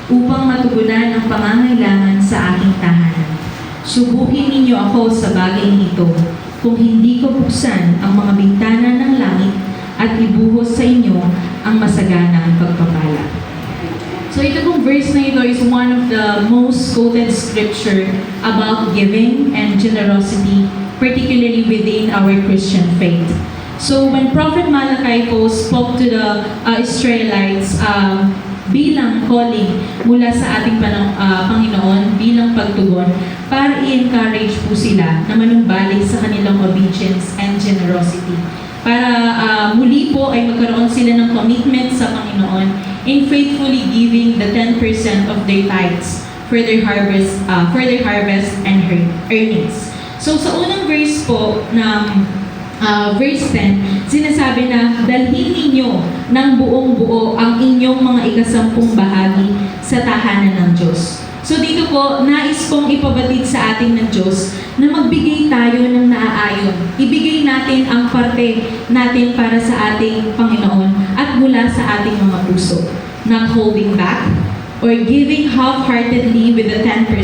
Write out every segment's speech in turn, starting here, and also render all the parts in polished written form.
upang matugunan ang pangangailangan sa aking tahanan. Subukin ninyo ako sa bagay nito, kung hindi ko buksan ang mga bintana ng langit at ibuhos sa inyo ang masaganang pagpapala. So ito pong verse na ito is one of the most quoted scripture about giving and generosity, particularly within our Christian faith. So when Prophet Malachi po spoke to the Israelites bilang calling mula sa ating Panginoon, bilang pagtugon, para i-encourage po sila na manumbalik sa kanilang obedience and generosity. Para muli po ay magkaroon sila ng commitment sa Panginoon in faithfully giving the 10% of their tithes for their harvest and earnings. So sa unang verse po ng verse 10, sinasabi na dalhin ninyo ng buong buo ang inyong mga ikasampung bahagi sa tahanan ng Diyos. So dito po, nais kong ipabatid sa ating ng Diyos na magbigay tayo ng naaayon. Ibigay natin ang parte natin para sa ating Panginoon at mula sa ating mga puso. Not holding back or giving half-heartedly with the 10%,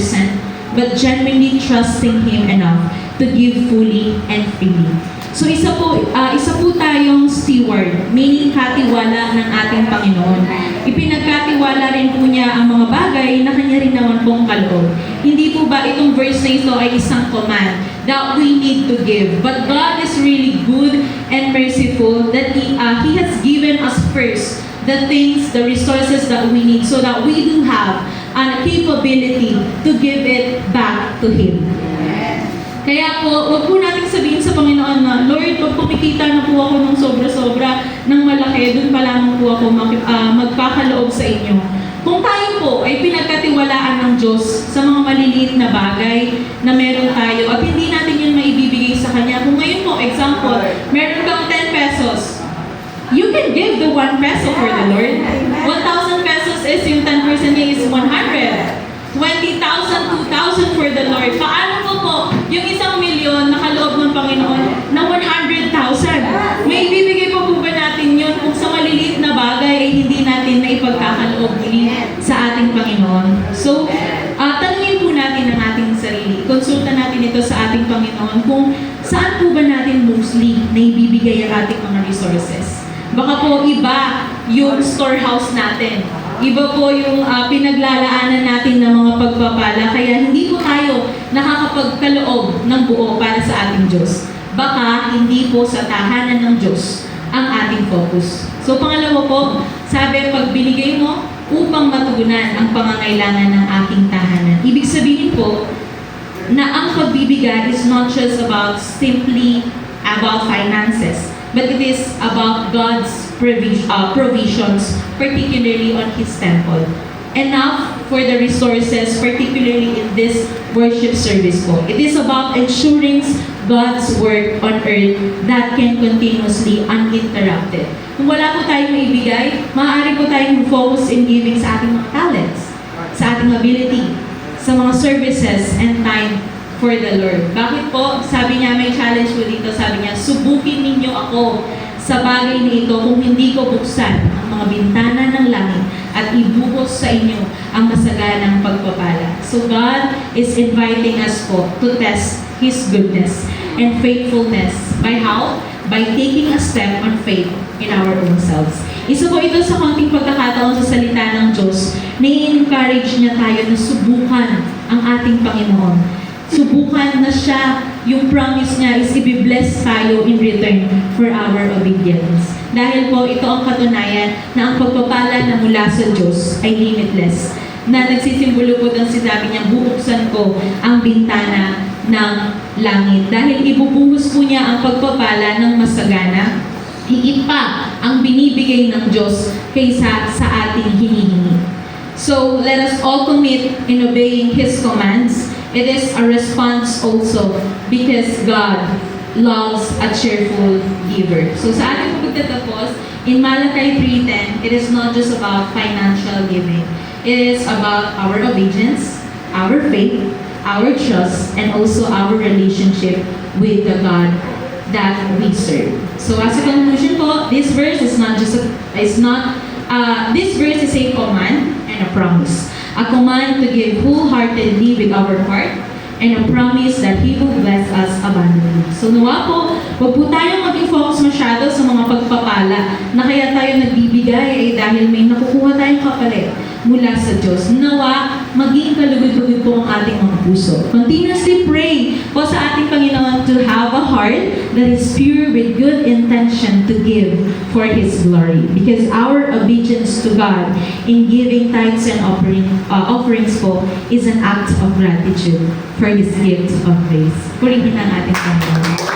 but genuinely trusting Him enough to give fully and freely. So isa po tayong steward, meaning katiwala ng ating Panginoon. Ipinagkatiwala rin po niya ang mga bagay na kanya rin naman pong kaloob. Hindi po ba itong verse na ito ay isang command that we need to give? But God is really good and merciful that He has given us first the things, the resources that we need so that we do have a capability to give it back to Him. Kaya po, huwag po natin sabihin sa Panginoon na, Lord, pag kumikita na po ako ng sobra-sobra, ng malaki, dun pa lamang po ako magpakaloob sa inyo. Kung tayo po ay pinagkatiwalaan ng Diyos sa mga maliliit na bagay na meron tayo at hindi natin yun maibibigay sa Kanya. Kung ngayon po, example, meron kang 10 pesos, you can give the 1 peso for the Lord. 1,000 pesos is yung 10% niya is 100. 20,000, 2,000 for the Lord. Paano po yung 1,000,000 nakaloob ng Panginoon na 100,000? May ibibigay po ba natin yun kung sa maliliit na bagay ay hindi natin na ipagkakaloob sa ating Panginoon? So, tanungin po natin ang ating sarili. Konsulta natin ito sa ating Panginoon kung saan po ba natin mostly na ibibigay ang ating mga resources. Baka po iba yung storehouse natin. Iba po yung pinaglalaanan natin ng mga pagpapala, kaya hindi po tayo nakakapagkaloob ng buo para sa ating Diyos. Baka hindi po sa tahanan ng Diyos ang ating focus. So pangalawa po, sabi, pag binigay mo upang matugunan ang pangangailangan ng aking tahanan. Ibig sabihin po na ang pagbibigay is not just simply about finances, but it is about God's provisions, particularly on His temple. Enough for the resources, particularly in this worship service po. It is about ensuring God's work on earth that can continuously uninterrupted. Kung wala po tayong maibigay, maaari po tayong focus in giving sa ating mga talents, sa ating ability, sa mga services and time for the Lord. Bakit po? Sabi niya, may challenge po dito. Sabi niya, subukin ninyo ako sa bagay na ito kung hindi ko buksan ang mga bintana ng langit at ibuhos sa inyo ang masaganang pagpapala. So God is inviting us po to test His goodness and faithfulness. By how? By taking a step on faith in our own selves. Isa po ito sa konting pagkakataon sa salita ng Diyos na i-encourage niya tayo na subukan ang ating Panginoon. Subukan na siya, yung promise niya is i-bless tayo in return for our obedience. Dahil po ito ang katunayan na ang pagpapala na mula sa Diyos ay limitless. Na nagsisimbolo po ng sinabi niya, bubuksan ko ang bintana ng langit. Dahil ibubuhos po niya ang pagpapala ng masagana, higit pa ang binibigay ng Diyos kaysa sa ating hinihingi. So, let us all commit in obeying His commands. It is a response also because God loves a cheerful giver. So sa ating pagtatapos, in Malachi 3:10, it is not just about financial giving. It is about our obedience, our faith, our trust, and also our relationship with the God that we serve. So as a conclusion po, this verse is not This verse is a command and a promise. A command to give wholeheartedly with our heart, and a promise that He will bless us abundantly. So nawa po, huwag po tayong maging focus masyado sa mga pagpapala na kaya tayo nagbibigay ay dahil may nakukuha tayong kapalit mula sa Diyos. Nawa, maging kalugod-lugod po ang ating mga puso. Continuously pray po sa ating Panginoon to have a heart that is pure with good intention to give for His glory. Because our obedience to God in giving tithes and offerings po is an act of gratitude for His gift of grace. Purihin ang ating Panginoon.